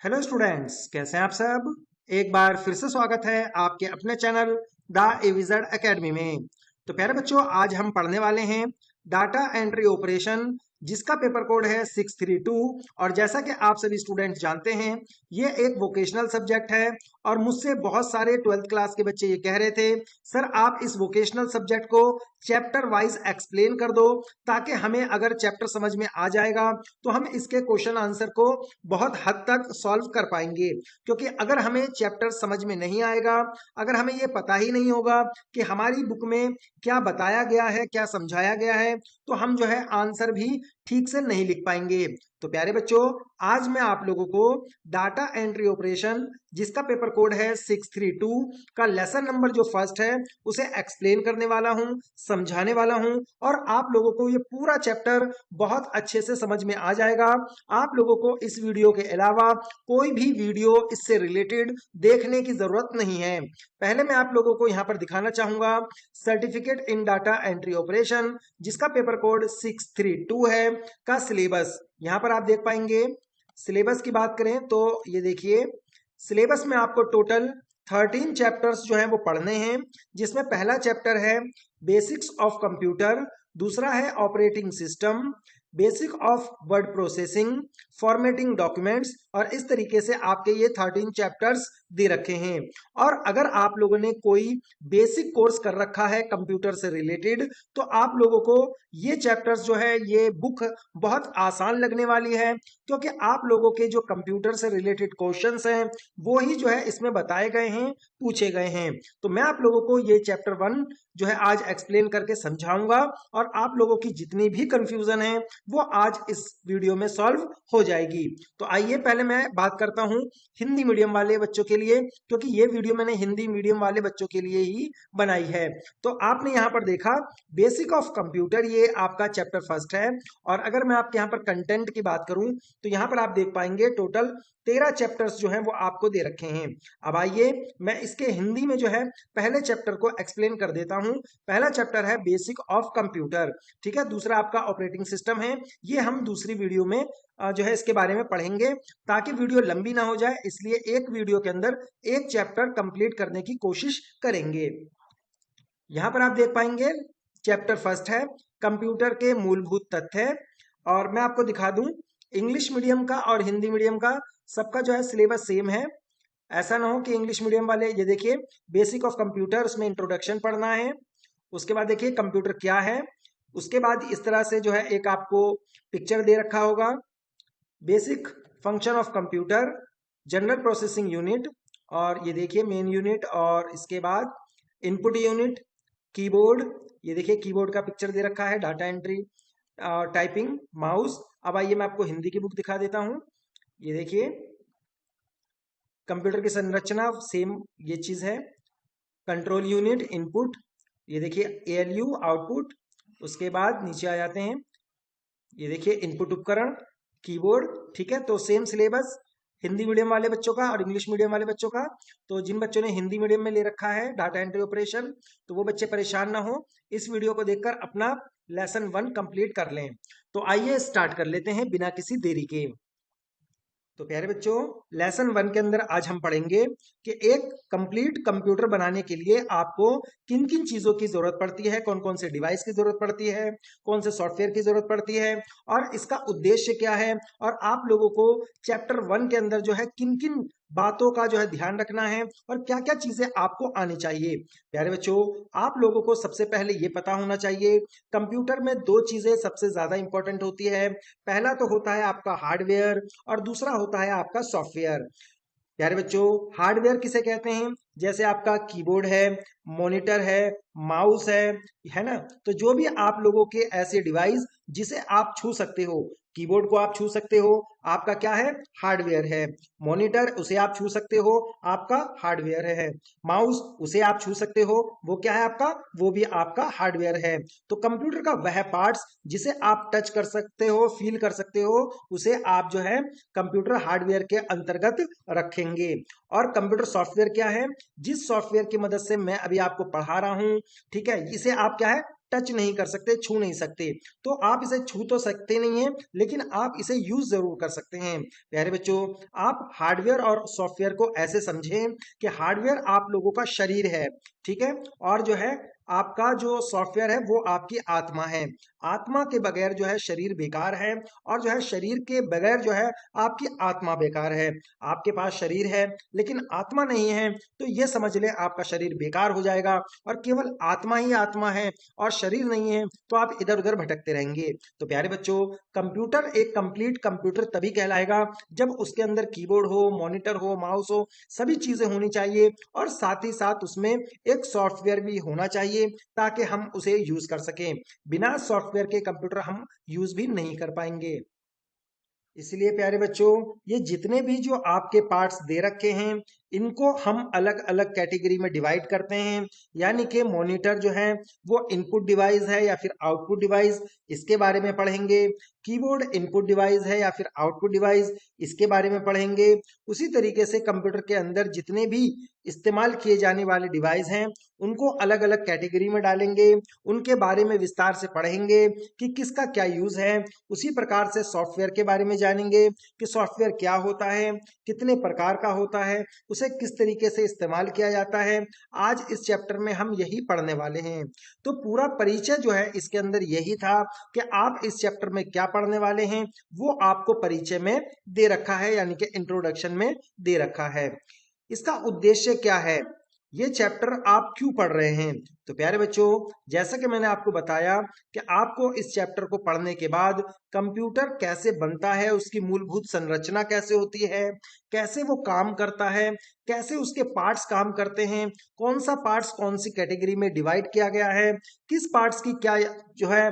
Hello students, कैसे हैं आप सब। एक बार फिर से स्वागत है आपके अपने चैनल द एविजड एकेडमी में। तो प्यारे बच्चों, आज हम पढ़ने वाले हैं डाटा एंट्री ऑपरेशन, जिसका पेपर कोड है 632। और जैसा कि आप सभी स्टूडेंट्स जानते हैं, ये एक वोकेशनल सब्जेक्ट है। और मुझसे बहुत सारे 12th क्लास के बच्चे ये कह रहे थे, सर आप इस वोकेशनल सब्जेक्ट को चैप्टर वाइज एक्सप्लेन कर दो, ताकि हमें अगर चैप्टर समझ में आ जाएगा तो हम इसके क्वेश्चन आंसर को बहुत हद तक सॉल्व कर पाएंगे। क्योंकि अगर हमें चैप्टर समझ में नहीं आएगा, अगर हमें ये पता ही नहीं होगा कि हमारी बुक में क्या बताया गया है, क्या समझाया गया है, तो हम जो है आंसर भी ठीक से नहीं लिख पाएंगे। तो प्यारे बच्चों, आज मैं आप लोगों को डाटा एंट्री ऑपरेशन, जिसका पेपर कोड है 632 का लेसन नंबर जो फर्स्ट है, उसे एक्सप्लेन करने वाला हूं, समझाने वाला हूं। और आप लोगों को ये पूरा चैप्टर बहुत अच्छे से समझ में आ जाएगा। आप लोगों को इस वीडियो के अलावा कोई भी वीडियो इससे रिलेटेड देखने की जरूरत नहीं है। पहले मैं आप लोगों को यहां पर दिखाना चाहूंगा certificate in data entry operation, जिसका पेपर कोड 632 है, का सिलेबस। यहां पर आप देख पाएंगे, सिलेबस की बात करें तो ये देखिए, सिलेबस में आपको टोटल 13 चैप्टर्स जो है वो पढ़ने हैं। जिसमें पहला चैप्टर है बेसिक्स ऑफ कंप्यूटर, दूसरा है operating system, basic of word processing, formatting documents. और इस तरीके से आपके ये 13 चैप्टर्स दे रखे हैं। और अगर आप लोगों ने कोई बेसिक कोर्स कर रखा है कंप्यूटर से रिलेटेड, तो आप लोगों को ये चैप्टर्स जो है, ये बुक बहुत आसान लगने वाली है। क्योंकि आप लोगों के जो कंप्यूटर से रिलेटेड क्वेश्चंस हैं, वो ही जो है इसमें बताए गए हैं, पूछे गए हैं। तो मैं आप लोगों को ये चैप्टर 1 जो है आज एक्सप्लेन करके समझाऊंगा। और आप लोगों की जितनी भी कंफ्यूजन है वो आज इस वीडियो में सॉल्व हो जाएगी। तो आइए पहले मैं बात करता हूं हिंदी मीडियम वाले बच्चों के लिए, क्योंकि ये वीडियो मैंने हिंदी मीडियम वाले बच्चों के लिए ही बनाई है। तो आपने यहां पर देखा बेसिक ऑफ कंप्यूटर, ये आपका चैप्टर फर्स्ट है। और अगर मैं आपके यहां पर कंटेंट की बात करूं तो यहां पर आप देख पाएंगे टोटल 13 चैप्टर्स जो हैं वो आपको दे रखे हैं। अब आइए मैं इसके हिंदी में जो है पहले चैप्टर को एक्सप्लेन कर देता हूं। पहला चैप्टर है बेसिक ऑफ कंप्यूटर, ठीक है। दूसरा आपका ऑपरेटिंग सिस्टम है। ये हम दूसरी वीडियो में जो है इसके बारे में पढ़ेंगे, ताकि वीडियो लंबी ना हो जाए, इसलिए एक वीडियो के अंदर एक चैप्टर कंप्लीट करने की कोशिश करेंगे। यहां पर आप देख पाएंगे चैप्टर फर्स्ट है कंप्यूटर के मूलभूत तथ्य। और मैं आपको दिखा दूं, इंग्लिश मीडियम का और हिंदी मीडियम का सबका जो है सिलेबस सेम है। ऐसा ना हो कि इंग्लिश मीडियम वाले, ये देखिए बेसिक ऑफ कंप्यूटर, उसमें इंट्रोडक्शन पढ़ना है। उसके बाद देखिए कंप्यूटर क्या है। उसके बाद इस तरह से जो है एक आपको पिक्चर दे रखा होगा, basic function of computer, general processing unit, और ये देखिए मेन यूनिट। और इसके बाद इनपुट यूनिट, कीबोर्ड, ये देखिए कीबोर्ड का पिक्चर दे रखा है, डाटा एंट्री, टाइपिंग, माउस। अब आइए मैं आपको हिंदी की बुक दिखा देता हूं। ये देखिए कंप्यूटर की संरचना सेम ये चीज है, कंट्रोल यूनिट, इनपुट, ये देखिए एएलयू आउटपुट। उसके बाद नीचे आ जाते हैं, ये देखिए इनपुट उपकरण, कीबोर्ड, ठीक है। तो सेम सिलेबस हिंदी मीडियम वाले बच्चों का और इंग्लिश मीडियम वाले बच्चों का। तो जिन बच्चों ने हिंदी मीडियम में ले रखा है डाटा एंट्री ऑपरेशन, तो वो बच्चे परेशान ना हो, इस वीडियो को देखकर अपना लेसन 1 कंप्लीट कर लें। तो आइए स्टार्ट कर लेते हैं बिना किसी देरी के। तो प्यारे बच्चों, लेसन 1 के अंदर आज हम पढ़ेंगे कि एक कंप्लीट कंप्यूटर बनाने के लिए आपको किन किन चीजों की जरूरत पड़ती है, कौन कौन से डिवाइस की जरूरत पड़ती है, कौन से सॉफ्टवेयर की जरूरत पड़ती है, और इसका उद्देश्य क्या है। और आप लोगों को चैप्टर 1 के अंदर जो है किन किन बातों का जो है ध्यान रखना है, और क्या क्या चीजें आपको आनी चाहिए। प्यारे बच्चों, आप लोगों को सबसे पहले ये पता होना चाहिए, कंप्यूटर में दो चीजें सबसे ज्यादा इंपॉर्टेंट होती है। पहला तो होता है आपका हार्डवेयर, और दूसरा होता है आपका सॉफ्टवेयर। प्यारे बच्चों, हार्डवेयर किसे कहते हैं? जैसे आपका कीबोर्ड है, मॉनिटर है, माउस है ना। तो जो भी आप लोगों के ऐसे डिवाइस जिसे आप छू सकते हो, कीबोर्ड को आप छू सकते हो, आपका क्या है? हार्डवेयर है। मॉनिटर, उसे आप छू सकते हो, आपका हार्डवेयर है। माउस, उसे आप छू सकते हो, वो क्या है आपका? वो भी आपका हार्डवेयर है। तो कंप्यूटर का वह पार्ट्स जिसे आप टच कर सकते हो, फील कर सकते हो, उसे आप जो है कंप्यूटर हार्डवेयर के अंतर्गत रखेंगे। और कंप्यूटर सॉफ्टवेयर क्या है? जिस सॉफ्टवेयर की मदद से मैं अभी आपको पढ़ा रहा हूं, ठीक है, इसे आप क्या है? टच नहीं कर सकते, छू नहीं सकते। तो आप इसे छू तो सकते नहीं हैं, लेकिन आप इसे यूज जरूर कर सकते हैं। प्यारे बच्चों, आप हार्डवेयर और सॉफ्टवेयर को ऐसे समझें कि हार्डवेयर आप लोगों का शरीर है, ठीक है, और जो है आपका जो सॉफ्टवेयर है वो आपकी आत्मा है। आत्मा के बगैर जो है शरीर बेकार है, और जो है शरीर के बगैर जो है आपकी आत्मा बेकार है। आपके पास शरीर है लेकिन आत्मा नहीं है, तो ये समझ ले आपका शरीर बेकार हो जाएगा, और केवल आत्मा ही आत्मा है और शरीर नहीं है, तो आप इधर उधर भटकते रहेंगे। तो प्यारे बच्चों, कंप्यूटर एक कंप्लीट कंप्यूटर तभी कहलाएगा जब उसके अंदर कीबोर्ड हो, मॉनिटर हो, माउस हो, सभी चीजें होनी चाहिए, और साथ ही साथ उसमें एक सॉफ्टवेयर भी होना चाहिए ताकि हम उसे यूज कर सकें। बिना सॉफ्टवेयर के कंप्यूटर हम यूज भी नहीं कर पाएंगे। इसलिए प्यारे बच्चों, ये जितने भी जो आपके पार्ट्स दे रखे हैं, इनको हम अलग अलग कैटेगरी में डिवाइड करते हैं। यानी कि मॉनिटर जो है वो इनपुट डिवाइस है या फिर आउटपुट डिवाइस, इसके बारे में पढ़ेंगे। कीबोर्ड इनपुट डिवाइस है या फिर आउटपुट डिवाइस, इसके बारे में पढ़ेंगे। उसी तरीके से कंप्यूटर के अंदर जितने भी इस्तेमाल किए जाने वाले डिवाइस हैं, उनको अलग अलग कैटेगरी में डालेंगे, उनके बारे में विस्तार से पढ़ेंगे कि किसका क्या यूज है। उसी प्रकार से सॉफ्टवेयर के बारे में जानेंगे कि सॉफ्टवेयर क्या होता है, कितने प्रकार का होता है, उसे किस तरीके से इस्तेमाल किया जाता है। आज इस चैप्टर में हम यही पढ़ने वाले हैं। तो पूरा परिचय जो है इसके अंदर यही था कि आप इस चैप्टर में क्या पढ़ने वाले हैं, वो आपको परिचय में दे रखा है, यानी कि इंट्रोडक्शन में दे रखा है। इसका उद्देश्य क्या है, ये चैप्टर आप क्यों पढ़ रहे हैं? तो प्यारे बच्चों, जैसा कि मैंने आपको बताया कि आपको इस चैप्टर को पढ़ने के बाद कंप्यूटर कैसे बनता है, उसकी मूलभूत संरचना कैसे होती है, कैसे वो काम करता है, कैसे उसके पार्ट्स काम करते हैं, कौन सा पार्ट्स कौन सी कैटेगरी में डिवाइड किया गया है, किस पार्ट्स की क्या जो है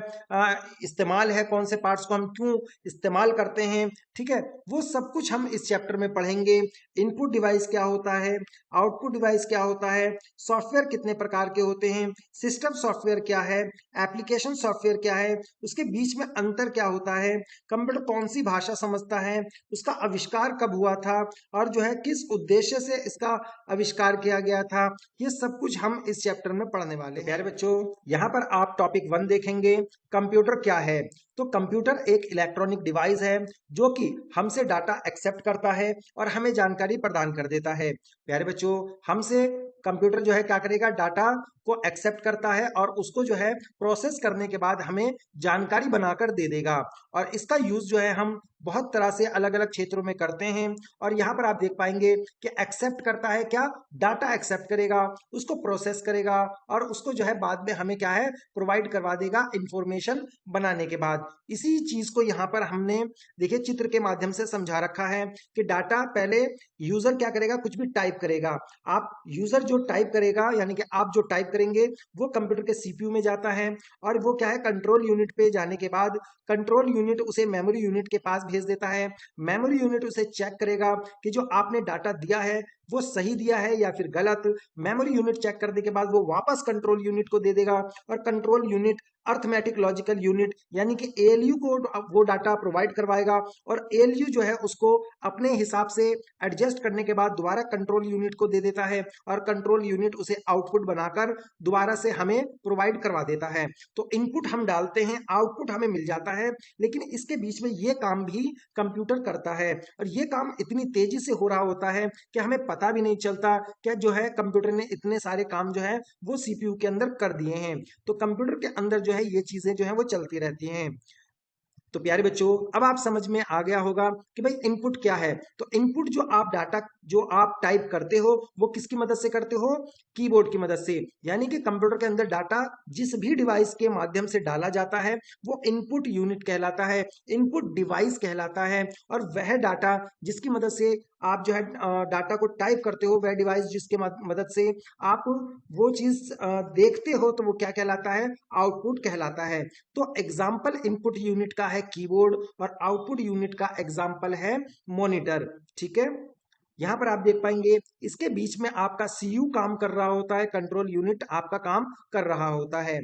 इस्तेमाल है, कौन से पार्ट्स को हम क्यों इस्तेमाल करते हैं, ठीक है, वो सब कुछ हम इस चैप्टर में पढ़ेंगे। इनपुट डिवाइस क्या होता है, आउटपुट डिवाइस क्या होता है, सॉफ्टवेयर कितने प्रकार के होते हैं, सिस्टम सॉफ्टवेयर क्या है, एप्लीकेशन सॉफ्टवेयर क्या है, उसके बीच में अंतर क्या होता है, कंप्यूटर कौन सी भाषा समझता है, उसका आविष्कार कब हुआ था, और जो है किस उद्देश्य से इसका आविष्कार किया गया था, ये सब कुछ हम इस चैप्टर में पढ़ने वाले हैं। प्यारे बच्चों, यहाँ पर आप टॉपिक 1 देखेंगे, कंप्यूटर क्या है। तो कंप्यूटर एक इलेक्ट्रॉनिक डिवाइस है जो कि हमसे डाटा एक्सेप्ट करता है और हमें जानकारी प्रदान कर देता है। प्यारे बच्चों, हमसे कंप्यूटर जो है क्या करेगा, डाटा को एक्सेप्ट करता है और उसको जो है प्रोसेस करने के बाद हमें जानकारी बनाकर दे देगा। और इसका यूज जो है हम बहुत तरह से अलग अलग क्षेत्रों में करते हैं। और यहाँ पर आप देख पाएंगे कि एक्सेप्ट करता है क्या, डाटा एक्सेप्ट करेगा, उसको प्रोसेस करेगा और उसको जो है बाद में हमें क्या है प्रोवाइड करवा देगा इंफॉर्मेशन बनाने के बाद। इसी चीज को यहाँ पर हमने देखिए चित्र के माध्यम से समझा रखा है कि डाटा पहले यूजर क्या करेगा, कुछ भी टाइप करेगा। आप यूजर जो टाइप करेगा, यानी कि आप जो टाइप करेंगे वो कंप्यूटर के सीपीयू में जाता है, और वो क्या है कंट्रोल यूनिट पे जाने के बाद कंट्रोल यूनिट उसे मेमोरी यूनिट के पास भेज देता है। मेमोरी यूनिट उसे चेक करेगा कि जो आपने डाटा दिया है वो सही दिया है या फिर गलत। मेमोरी यूनिट चेक करने के बाद वो वापस कंट्रोल यूनिट को दे देगा, और control unit arithmetic logical unit यानी कि एएलयू को वो डाटा प्रोवाइड करवाएगा, और एएलयू जो है उसको अपने हिसाब से एडजस्ट करने के बाद दोबारा कंट्रोल यूनिट को दे देता है, और कंट्रोल यूनिट उसे आउटपुट बनाकर दोबारा से हमें प्रोवाइड करवा देता है। तो इनपुट हम डालते हैं, आउटपुट हमें मिल जाता है, लेकिन इसके बीच में ये काम भी कंप्यूटर करता है, और ये काम इतनी तेजी से हो रहा होता है कि हमें पता भी नहीं चलता कि जो है कंप्यूटर ने इतने सारे काम जो है वो सीपीयू के अंदर कर दिए हैं। तो कंप्यूटर के अंदर जो है ये चीजें जो है वो चलती रहती हैं। तो प्यारे बच्चों, अब आप समझ में आ गया होगा कि भाई इनपुट क्या है। तो इनपुट जो आप डाटा जो आप टाइप करते हो वो किसकी मदद से करते हो, कीबोर्ड की मदद से। यानी कि कंप्यूटर के अंदर डाटा जिस भी डिवाइस के माध्यम से डाला जाता है वो इनपुट यूनिट कहलाता है, इनपुट डिवाइस कहलाता है। और वह डाटा जिसकी मदद से आप जो है डाटा को टाइप करते हो, वह डिवाइस जिसके मदद से आप वो चीज देखते हो, तो वो क्या कहलाता है, आउटपुट कहलाता है। तो एग्जाम्पल इनपुट यूनिट का है कीबोर्ड, और आउटपुट यूनिट का एग्जाम्पल है मॉनिटर। ठीक है, यहाँ पर आप देख पाएंगे इसके बीच में आपका सीयू काम कर रहा होता है, कंट्रोल यूनिट आपका काम कर रहा होता है।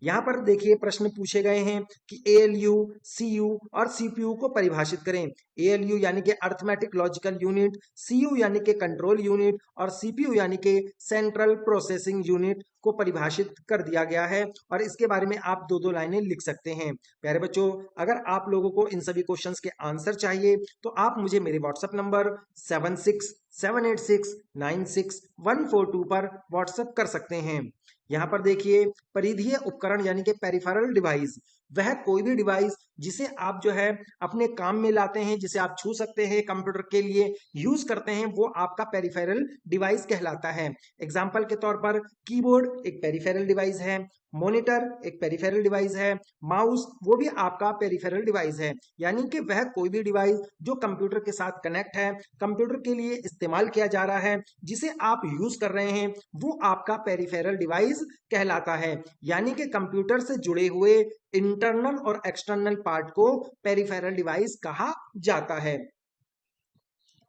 यहाँ पर देखिए प्रश्न पूछे गए हैं कि ALU, CU और CPU को परिभाषित करें। ALU यानी कि अर्थमेटिक लॉजिकल यूनिट, CU यानी कि कंट्रोल यूनिट और CPU यानी कि सेंट्रल प्रोसेसिंग यूनिट को परिभाषित कर दिया गया है और इसके बारे में आप दो दो लाइनें लिख सकते हैं। प्यारे बच्चों, अगर आप लोगों को इन सभी क्वेश्चंस के आंसर चाहिए तो आप मुझे मेरे व्हाट्सएप नंबर 7678696142 पर व्हाट्सएप कर सकते हैं। यहाँ पर देखिए परिधीय उपकरण यानी कि पेरिफेरल डिवाइस, वह कोई भी डिवाइस जिसे आप जो है अपने काम में लाते हैं, जिसे आप छू सकते हैं, कंप्यूटर के लिए यूज करते हैं, वो आपका पेरिफेरल डिवाइस कहलाता है। एग्जाम्पल के तौर पर कीबोर्ड एक पेरिफेरल डिवाइस है, मॉनिटर एक पेरिफेरल डिवाइस है, माउस वो भी आपका पेरिफेरल डिवाइस है। यानी कि वह कोई भी डिवाइस जो कंप्यूटर के साथ कनेक्ट है, कंप्यूटर के लिए इस्तेमाल किया जा रहा है, जिसे आप यूज कर रहे हैं, वो आपका पेरिफेरल डिवाइस कहलाता है। यानी कि कंप्यूटर से जुड़े हुए इंटरनल और एक्सटर्नल पार्ट को पेरिफेरल डिवाइस कहा जाता है।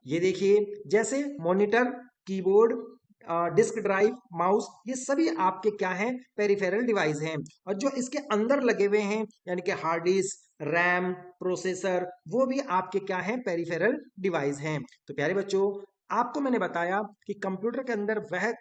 ये देखिए जैसे monitor, keyboard, disk drive, mouse, ये सभी आपके क्या हैं, पेरिफेरल डिवाइस हैं। और जो इसके अंदर लगे हुए हैं यानी कि हार्ड डिस्क, रैम, प्रोसेसर, वो भी आपके क्या हैं, पेरिफेरल डिवाइस हैं। तो प्यारे बच्चों, आपको मैंने बताया कि कंप्यूटर के अंदर वह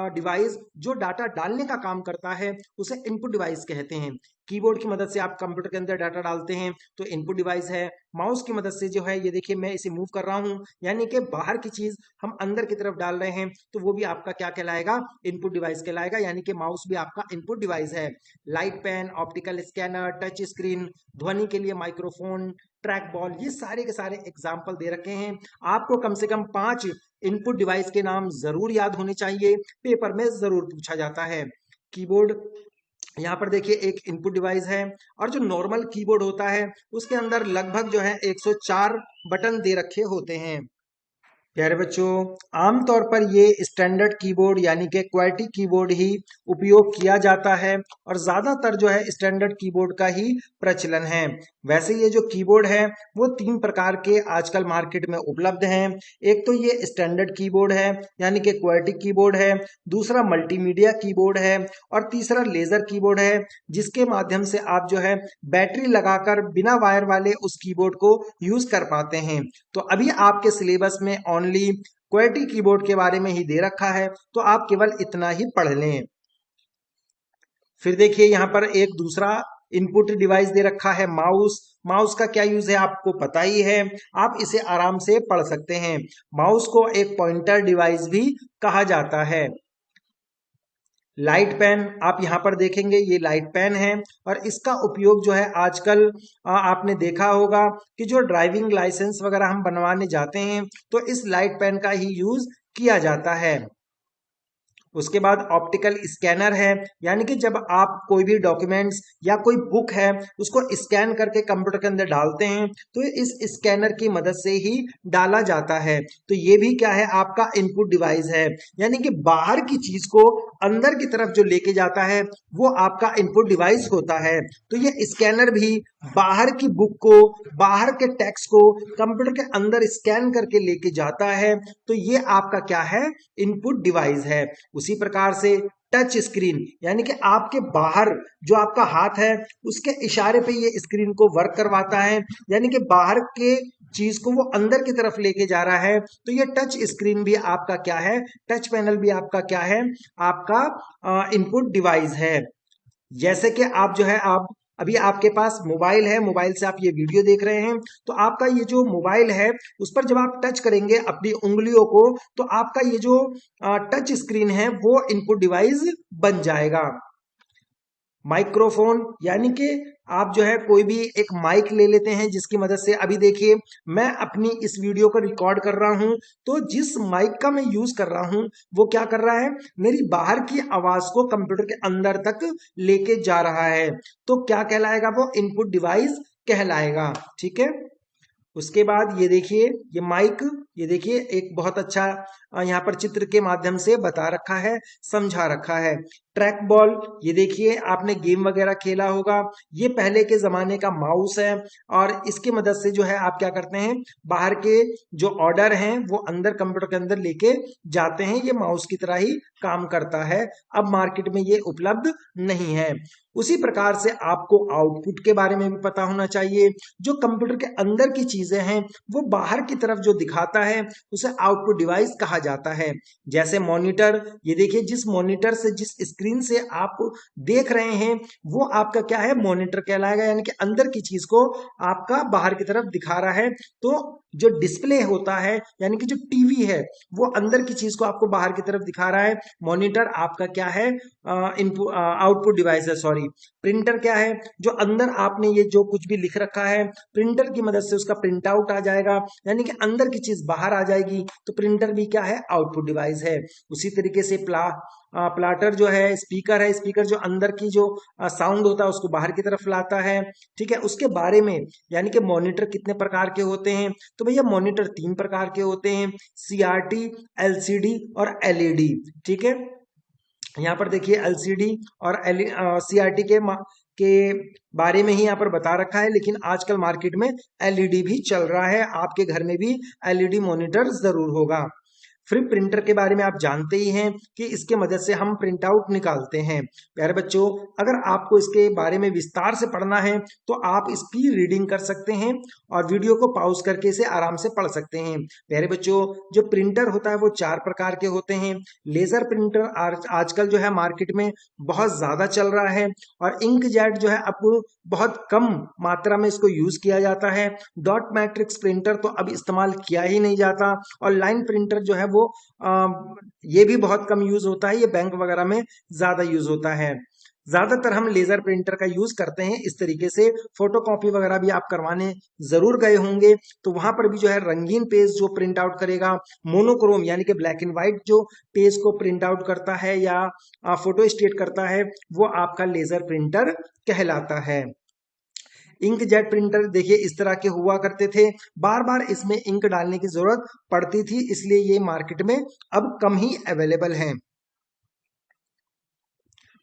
डिवाइस जो डाटा डालने का काम करता है उसे इनपुट डिवाइस कहते हैं। कीबोर्ड की मदद से आप कंप्यूटर के अंदर डाटा डालते हैं तो इनपुट डिवाइस है। माउस की मदद से जो है, ये देखिए मैं इसे मूव कर रहा हूं, यानी कि बाहर की चीज हम अंदर की तरफ डाल रहे हैं, तो वो भी आपका क्या कहलाएगा, इनपुट डिवाइस कहलाएगा। यानी कि माउस भी आपका इनपुट डिवाइस है। Light pen, optical scanner, touch screen, ध्वनि के लिए माइक्रोफोन, ट्रैक बॉल, ये सारे के सारे एग्जाम्पल दे रखे हैं। आपको कम से कम 5 इनपुट डिवाइस के नाम जरूर याद होने चाहिए, पेपर में जरूर पूछा जाता है। कीबोर्ड, यहाँ पर देखिए एक इनपुट डिवाइस है और जो नॉर्मल कीबोर्ड होता है उसके अंदर लगभग जो है 104 बटन दे रखे होते हैं। प्यारे बच्चों, आमतौर पर ये स्टैंडर्ड कीबोर्ड यानी कि क्वालिटी कीबोर्ड ही उपयोग किया जाता है और ज्यादातर जो है स्टैंडर्ड कीबोर्ड का ही प्रचलन है। वैसे ये जो कीबोर्ड है वो 3 प्रकार के आजकल मार्केट में उपलब्ध हैं। एक तो ये स्टैंडर्ड कीबोर्ड है यानी कि क्वालिटी कीबोर्ड है, दूसरा मल्टीमीडिया कीबोर्ड है और तीसरा लेजर कीबोर्ड है, जिसके माध्यम से आप जो है बैटरी लगाकर बिना वायर वाले उस कीबोर्ड को यूज कर पाते हैं। तो अभी आपके सिलेबस में ओनली क्वालिटी कीबोर्ड के बारे में ही दे रखा है, तो आप केवल इतना ही पढ़ लें। फिर देखिए यहाँ पर एक दूसरा इनपुट डिवाइस दे रखा है, माउस। माउस का क्या यूज है आपको पता ही है, आप इसे आराम से पढ़ सकते हैं। माउस को एक पॉइंटर डिवाइस भी कहा जाता है। लाइट पेन, आप यहाँ पर देखेंगे ये लाइट पेन है और इसका उपयोग जो है आजकल आपने देखा होगा कि जो ड्राइविंग लाइसेंस वगैरह हम बनवाने जाते हैं तो इस लाइट पेन का ही यूज किया जाता है। उसके बाद ऑप्टिकल स्कैनर है, यानी कि जब आप कोई भी डॉक्यूमेंट्स या कोई बुक है उसको स्कैन करके कंप्यूटर के अंदर डालते हैं तो इस स्कैनर की मदद से ही डाला जाता है। तो ये भी क्या है, आपका इनपुट डिवाइस है, यानी कि बाहर की चीज को अंदर की तरफ जो लेके जाता है वो आपका इनपुट डिवाइस होता है। तो ये स्कैनर भी बाहर की बुक को, बाहर के टेक्स्ट को कंप्यूटर के अंदर स्कैन करके लेके जाता है, तो ये आपका क्या है, इनपुट डिवाइस है। उसी प्रकार से टच स्क्रीन, यानी कि आपके बाहर जो आपका हाथ है उसके इशारे पे ये स्क्रीन को वर्क करवाता है, यानी कि बाहर के चीज को वो अंदर की तरफ लेके जा रहा है। तो ये टच स्क्रीन भी आपका क्या है, टच पैनल भी आपका क्या है, आपका इनपुट डिवाइस है। जैसे कि आप जो है, आप अभी आपके पास मोबाइल है, मोबाइल से आप ये वीडियो देख रहे हैं, तो आपका ये जो मोबाइल है उस पर जब आप टच करेंगे अपनी उंगलियों को तो आपका ये जो टच स्क्रीन है वो इनपुट डिवाइस बन जाएगा। माइक्रोफोन, यानी कि आप जो है कोई भी एक माइक ले लेते हैं जिसकी मदद से, अभी देखिए मैं अपनी इस वीडियो को रिकॉर्ड कर रहा हूं तो जिस माइक का मैं यूज कर रहा हूं वो क्या कर रहा है, मेरी बाहर की आवाज को कंप्यूटर के अंदर तक लेके जा रहा है। तो क्या कहलाएगा, वो इनपुट डिवाइस कहलाएगा। ठीक है। उसके बाद ये देखिए ये माइक ये देखिए एक बहुत अच्छा यहाँ पर चित्र के माध्यम से बता रखा है, समझा रखा है। ट्रैक बॉल, ये देखिए आपने गेम वगैरह खेला होगा, ये पहले के जमाने का माउस है और इसकी मदद से जो है आप क्या करते हैं, बाहर के जो ऑर्डर हैं वो अंदर कंप्यूटर के अंदर लेके जाते हैं। ये माउस की तरह ही काम करता है। अब मार्केट में ये उपलब्ध नहीं है। उसी प्रकार से आपको आउटपुट के बारे में भी पता होना चाहिए। जो कंप्यूटर के अंदर की चीजें हैं वो बाहर की तरफ जो दिखाता है उसे आउटपुट डिवाइस कहा जाता है। जैसे मॉनिटर, ये देखिए जिस मॉनिटर से, जिस स्क्रीन से आप देख रहे हैं वो आपका क्या है, मॉनिटर कहलाएगा, यानी कि अंदर की चीज को आपका बाहर की तरफ दिखा रहा है। तो जो डिस्प्ले होता है यानी कि जो टीवी है वो अंदर की चीज को आपको बाहर की तरफ दिखा रहा है। मॉनिटर आपका क्या है, इनपुट आउटपुट डिवाइस है, सॉरी। प्रिंटर क्या है, जो अंदर आपने ये जो कुछ भी लिख रखा है प्रिंटर की मदद से उसका प्रिंट आउट आ जाएगा, यानी कि अंदर की चीज बाहर आ जाएगी। तो प्रिंटर भी क्या है, आउटपुट डिवाइस है। उसी तरीके से प्लाटर जो है, स्पीकर है, स्पीकर जो अंदर की जो साउंड होता है उसको बाहर की तरफ लाता है। ठीक है, उसके बारे में यानी कि मॉनिटर कितने प्रकार के होते हैं, तो भैया मॉनिटर 3 प्रकार के होते हैं, सीआरटी, एलसीडी और एलईडी। ठीक है, यहाँ पर देखिए एलसीडी और सीआरटी के बारे में ही यहाँ पर बता रखा है, लेकिन आजकल मार्केट में एलईडी भी चल रहा है। आपके घर में भी एलईडी मॉनिटर जरूर होगा। फिर प्रिंटर के बारे में आप जानते ही हैं कि इसके मदद से हम प्रिंट आउट निकालते हैं। प्यारे बच्चों, अगर आपको इसके बारे में विस्तार से पढ़ना है तो आप इसकी रीडिंग कर सकते हैं और वीडियो को पॉज करके इसे आराम से पढ़ सकते हैं। प्यारे बच्चों, जो प्रिंटर होता है वो 4 प्रकार के होते हैं। लेजर प्रिंटर आजकल जो है मार्केट में बहुत ज्यादा चल रहा है और इंकजेट जो है अब बहुत कम मात्रा में इसको यूज किया जाता है। डॉट मैट्रिक्स प्रिंटर तो अब इस्तेमाल किया ही नहीं जाता और लाइन प्रिंटर जो है वो ये भी बहुत कम यूज होता है, ये बैंक वगैरह में ज्यादा यूज होता है। ज्यादातर हम लेजर प्रिंटर का यूज करते हैं। इस तरीके से फोटोकॉपी वगैरह भी आप करवाने जरूर गए होंगे, तो वहां पर भी जो है रंगीन पेज जो प्रिंट आउट करेगा, मोनोक्रोम यानी कि ब्लैक एंड व्हाइट जो पेज को प्रिंट आउट करता है या फोटो स्टेट करता है, वो आपका लेजर प्रिंटर कहलाता है। इंकजेट प्रिंटर देखिए इस तरह के हुआ करते थे, बार बार इसमें इंक डालने की जरूरत पड़ती थी, इसलिए ये मार्केट में अब कम ही अवेलेबल हैं।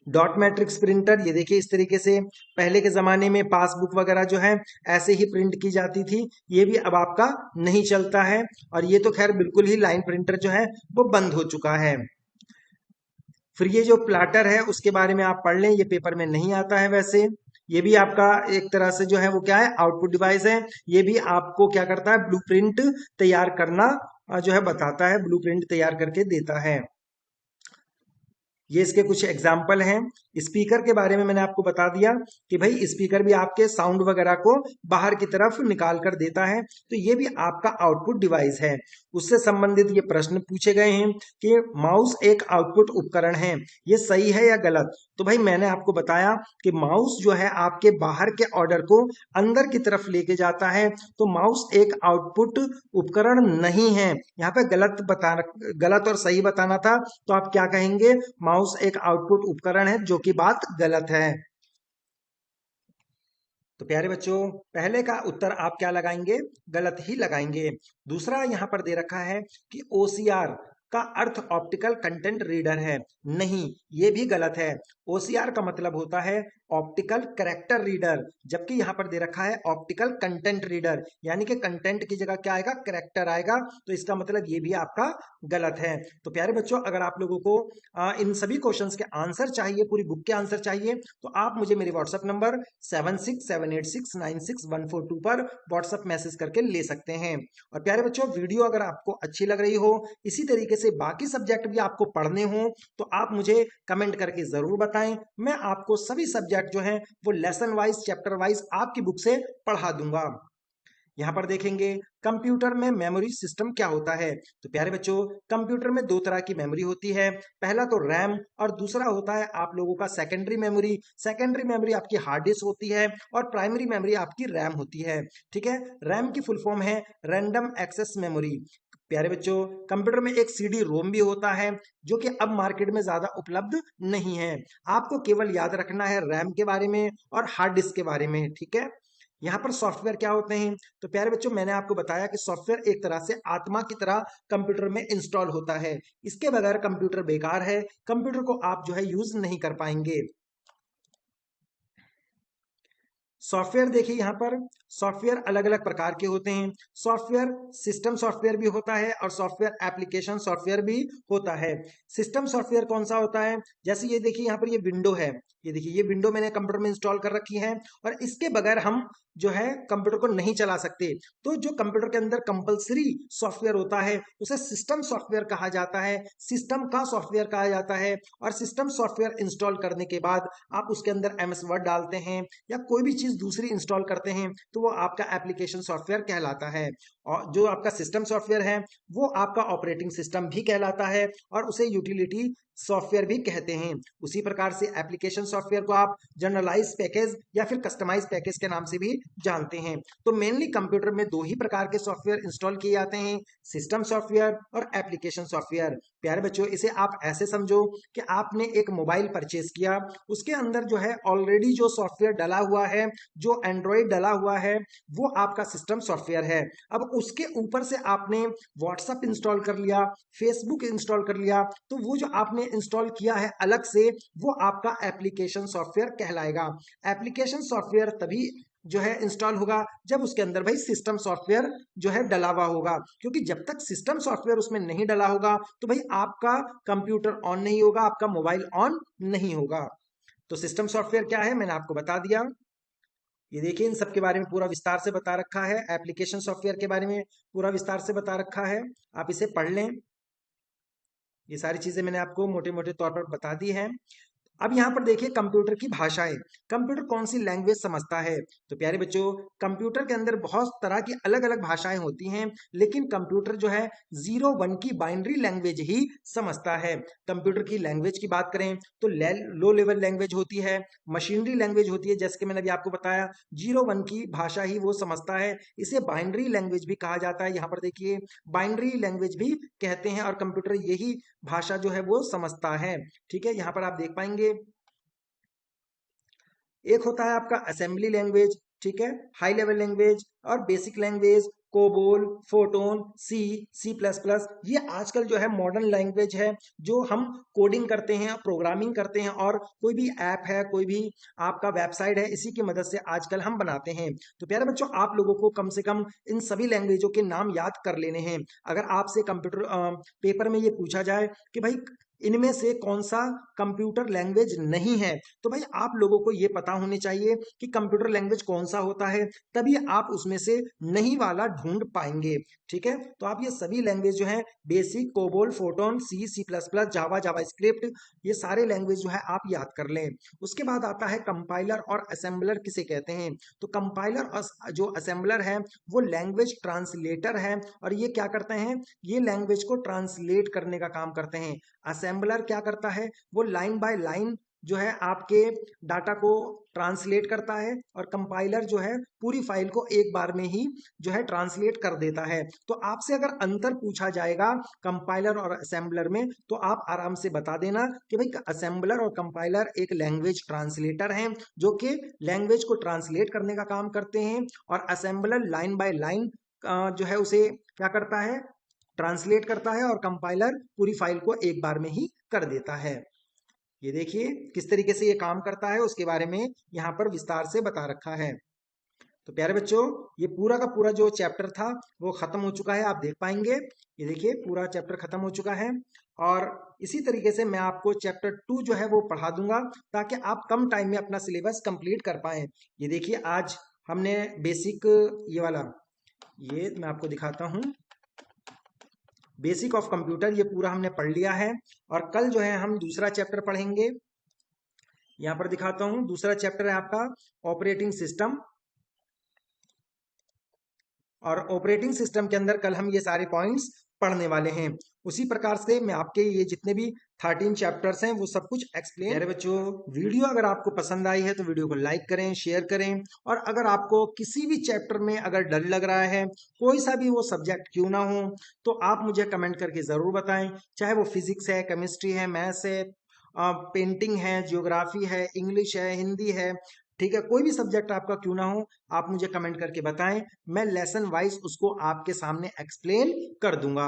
डॉट मैट्रिक्स प्रिंटर, ये देखिए इस तरीके से पहले के जमाने में पासबुक वगैरह जो है ऐसे ही प्रिंट की जाती थी, ये भी अब आपका नहीं चलता है। और ये तो खैर बिल्कुल ही लाइन प्रिंटर जो है वो बंद हो चुका है। फिर ये जो प्लाटर है उसके बारे में आप पढ़ लें, ये पेपर में नहीं आता है वैसे। ये भी आपका एक तरह से जो है वो क्या है, आउटपुट डिवाइस है। ये भी आपको क्या करता है, ब्लूप्रिंट तैयार करना जो है बताता है, ब्लूप्रिंट तैयार करके देता है। ये इसके कुछ एग्जाम्पल हैं। स्पीकर के बारे में मैंने आपको बता दिया कि भाई स्पीकर भी आपके साउंड वगैरह को बाहर की तरफ निकाल कर देता है, तो ये भी आपका आउटपुट डिवाइस है। उससे संबंधित ये प्रश्न पूछे गए हैं कि माउस एक आउटपुट उपकरण है, ये सही है या गलत। तो भाई मैंने आपको बताया कि माउस जो है आपके बाहर के ऑर्डर को अंदर की तरफ लेके जाता है, तो माउस एक आउटपुट उपकरण नहीं है। यहाँ पे गलत और सही बताना था, तो आप क्या कहेंगे, माउस एक आउटपुट उपकरण है, जो कि बात गलत है। तो प्यारे बच्चों, पहले का उत्तर आप क्या लगाएंगे, गलत ही लगाएंगे। दूसरा यहाँ पर दे रखा है कि ओसीआर का अर्थ ऑप्टिकल कंटेंट रीडर है, नहीं, ये भी गलत है। ओसीआर का मतलब होता है ऑप्टिकल कैरेक्टर रीडर, जबकि यहाँ पर दे रखा है ऑप्टिकल कंटेंट रीडर, यानी कि कंटेंट की जगह क्या आएगा, कैरेक्टर आएगा, तो इसका मतलब ये भी आपका गलत है। तो प्यारे बच्चों, अगर आप लोगों को इन सभी क्वेश्चंस के आंसर चाहिए, पूरी बुक के आंसर चाहिए, तो आप मुझे मेरे व्हाट्सएप नंबर 7678696142 पर व्हाट्सएप मैसेज करके ले सकते हैं। और प्यारे बच्चों, वीडियो अगर आपको अच्छी लग रही हो, इसी तरीके से बाकी सब्जेक्ट भी आपको पढ़ने हो, तो आप मुझे कमेंट करके जरूर बताएं। मैं आपको सभी सब्जेक्ट जो हैं वो लेसन वाइज, चैप्टर वाइज आपकी बुक से पढ़ा दूंगा। यहाँ पर देखेंगे कंप्यूटर में मेमोरी सिस्टम क्या होता है। तो प्यारे बच्चों, कंप्यूटर में 2 तरह की मेमोरी होती है, पहला तो रैम और दूसरा होता है आप लोगों का सेकेंडरी मेमोरी। सेकेंडरी मेमोरी आपकी हार्ड डिस्क होती है और प्राइमरी मेमोरी आपकी रैम होती है। ठीक है, रैम की फुल फॉर्म है रैंडम एक्सेस मेमोरी। प्यारे बच्चों, कंप्यूटर में एक सीडी रोम भी होता है, जो कि अब मार्केट में ज्यादा उपलब्ध नहीं है। आपको केवल याद रखना है रैम के बारे में और हार्ड डिस्क के बारे में। ठीक है, यहाँ पर सॉफ्टवेयर क्या होते हैं? तो प्यारे बच्चों, मैंने आपको बताया कि सॉफ्टवेयर एक तरह से आत्मा की तरह कंप्यूटर में इंस्टॉल होता है। इसके बगैर कंप्यूटर बेकार है, कंप्यूटर को आप जो है यूज नहीं कर पाएंगे। सॉफ्टवेयर देखिए, यहाँ पर सॉफ्टवेयर अलग अलग प्रकार के होते हैं। सॉफ्टवेयर सिस्टम सॉफ्टवेयर भी होता है और सॉफ्टवेयर एप्लीकेशन सॉफ्टवेयर भी होता है। सिस्टम सॉफ्टवेयर कौन सा होता है? जैसे ये देखिए, यहाँ पर ये विंडो है, ये देखिए ये विंडो मैंने कंप्यूटर में इंस्टॉल कर रखी है और इसके बगैर हम जो है कंप्यूटर को नहीं चला सकते। तो जो कंप्यूटर के अंदर कंपलसरी सॉफ्टवेयर होता है उसे सिस्टम सॉफ्टवेयर कहा जाता है, सिस्टम का सॉफ्टवेयर कहा जाता है। और सिस्टम सॉफ्टवेयर इंस्टॉल करने के बाद आप उसके अंदर MS वर्ड डालते हैं या कोई भी चीज दूसरी इंस्टॉल करते हैं तो वो आपका एप्लीकेशन सॉफ्टवेयर कहलाता है। और जो आपका सिस्टम सॉफ्टवेयर है वो आपका ऑपरेटिंग सिस्टम भी कहलाता है और उसे यूटिलिटी सॉफ्टवेयर भी कहते हैं। उसी प्रकार से एप्लीकेशन सॉफ्टवेयर को आप जनरलाइज पैकेज या फिर कस्टमाइज पैकेज के नाम से भी जानते हैं। तो मेनली कंप्यूटर में दो ही प्रकार के सॉफ्टवेयर इंस्टॉल किए जाते हैं, सिस्टम सॉफ्टवेयर और एप्लीकेशन सॉफ्टवेयर। प्यारे बच्चों, इसे आप ऐसे समझो कि आपने एक मोबाइल परचेज किया, उसके अंदर जो है ऑलरेडी जो सॉफ्टवेयर डला हुआ है, जो एंड्रॉइड डला हुआ है, वो आपका सिस्टम सॉफ्टवेयर है। अब उसके ऊपर से आपने व्हाट्सएप इंस्टॉल कर लिया, फेसबुक इंस्टॉल कर लिया, तो वो जो आपने इंस्टॉल किया है अलग से, वो आपका एप्लीकेशन सॉफ्टवेयर कहलाएगा। एप्लीकेशन सॉफ्टवेयर तभी जो है इंस्टॉल होगा जब उसके अंदर भाई सिस्टम सॉफ्टवेयर जो है डला हुआ होगा, क्योंकि जब तक सिस्टम सॉफ्टवेयर उसमें नहीं डला होगा तो भाई आपका कंप्यूटर ऑन नहीं होगा, आपका मोबाइल ऑन नहीं होगा। तो सिस्टम सॉफ्टवेयर क्या है मैंने आपको बता दिया। ये देखिए, इन सब के बारे में पूरा विस्तार से बता रखा है, एप्लीकेशन सॉफ्टवेयर के बारे में पूरा विस्तार से बता रखा है, आप इसे पढ़ लें। ये सारी चीजें मैंने आपको मोटे मोटे तौर पर बता दी हैं। अब यहाँ पर देखिए कंप्यूटर की भाषाएं, कंप्यूटर कौन सी लैंग्वेज समझता है? तो प्यारे बच्चों, कंप्यूटर के अंदर बहुत तरह की अलग अलग भाषाएं होती हैं, लेकिन कंप्यूटर जो है 0 1 की बाइनरी लैंग्वेज ही समझता है। कंप्यूटर की लैंग्वेज की बात करें तो लो लेवल लैंग्वेज होती है, मशीनरी लैंग्वेज होती है, जैसे कि मैंने अभी आपको बताया 0 1 की भाषा ही वो समझता है। इसे बाइनरी लैंग्वेज भी कहा जाता है। यहाँ पर देखिए बाइनरी लैंग्वेज भी कहते हैं और कंप्यूटर यही भाषा जो है वो समझता है। ठीक है, यहाँ पर आप देख पाएंगे एक होता है आपका असेंबली लैंग्वेज, ठीक है, हाई लेवल लैंग्वेज और basic language, COBOL, photon, C++। ये आजकल जो है मॉडर्न लैंग्वेज है जो हम कोडिंग करते हैं, प्रोग्रामिंग करते हैं और कोई भी ऐप है, कोई भी आपका वेबसाइट है, इसी की मदद से आजकल हम बनाते हैं। तो प्यारे बच्चों, आप लोगों को कम से कम इन सभी लैंग्वेजों के नाम याद कर लेने हैं। अगर आपसे कंप्यूटर पेपर में ये पूछा जाए कि भाई इनमें से कौन सा कंप्यूटर लैंग्वेज नहीं है, तो भाई आप लोगों को ये पता होने चाहिए कि कंप्यूटर लैंग्वेज कौन सा होता है, तभी आप उसमें से नहीं वाला ढूंढ पाएंगे। ठीक है, तो आप ये सभी लैंग्वेज जो है बेसिक, कोबोल, फोटोन, C++, जावा, जावास्क्रिप्ट, ये सारे लैंग्वेज जो है आप याद कर लें। उसके बाद आता है कंपाइलर और असेंबलर किसे कहते हैं? तो कंपाइलर और जो असेंबलर है वो लैंग्वेज ट्रांसलेटर है और ये क्या करते हैं? ये लैंग्वेज को ट्रांसलेट करने का काम करते हैं। असेंबलर क्या करता है? वो लाइन बाय लाइन जो है आपके डाटा को ट्रांसलेट करता है और कंपाइलर जो है पूरी फाइल को एक बार में ही जो है ट्रांसलेट कर देता है। तो आपसे अगर अंतर पूछा जाएगा कंपाइलर और असेंबलर में तो आप आराम से बता देना कि भाई असेंबलर और कंपाइलर एक लैंग्वेज ट्रांसलेटर हैं जो कि लैंग्वेज को ट्रांसलेट करने का काम करते हैं और असेंबलर लाइन बाय लाइन जो है उसे क्या करता है? ट्रांसलेट करता है और कंपाइलर पूरी फाइल को एक बार में ही कर देता है। ये देखिए किस तरीके से ये काम करता है उसके बारे में यहाँ पर विस्तार से बता रखा है। तो प्यारे बच्चों, ये पूरा का पूरा जो चैप्टर था वो खत्म हो चुका है, आप देख पाएंगे। ये देखिए पूरा चैप्टर खत्म हो चुका है और इसी तरीके से मैं आपको चैप्टर 2 जो है वो पढ़ा दूंगा ताकि आप कम टाइम में अपना सिलेबस कंप्लीट कर पाए। ये देखिए आज हमने बेसिक ये वाला, ये मैं आपको दिखाता हूँ, बेसिक ऑफ कंप्यूटर ये पूरा हमने पढ़ लिया है और कल जो है हम दूसरा चैप्टर पढ़ेंगे। यहां पर दिखाता हूं, दूसरा चैप्टर है आपका ऑपरेटिंग सिस्टम और ऑपरेटिंग सिस्टम के अंदर कल हम ये सारे पॉइंट्स पढ़ने वाले हैं। उसी प्रकार से मैं आपके ये जितने भी 13 चैप्टर्स हैं वो सब कुछ एक्सप्लेन। मेरे बच्चों, वीडियो अगर आपको पसंद आई है तो वीडियो को लाइक करें, शेयर करें और अगर आपको किसी भी चैप्टर में अगर डर लग रहा है, कोई सा भी वो सब्जेक्ट क्यों ना हो, तो आप मुझे कमेंट करके ज़रूर बताएं। चाहे वो फिजिक्स है, केमिस्ट्री है, मैथ्स है, पेंटिंग है, जियोग्राफी है, इंग्लिश है, हिंदी है, ठीक है, कोई भी सब्जेक्ट आपका क्यों ना हो, आप मुझे कमेंट करके बताएं, मैं लेसन वाइज उसको आपके सामने एक्सप्लेन कर दूंगा।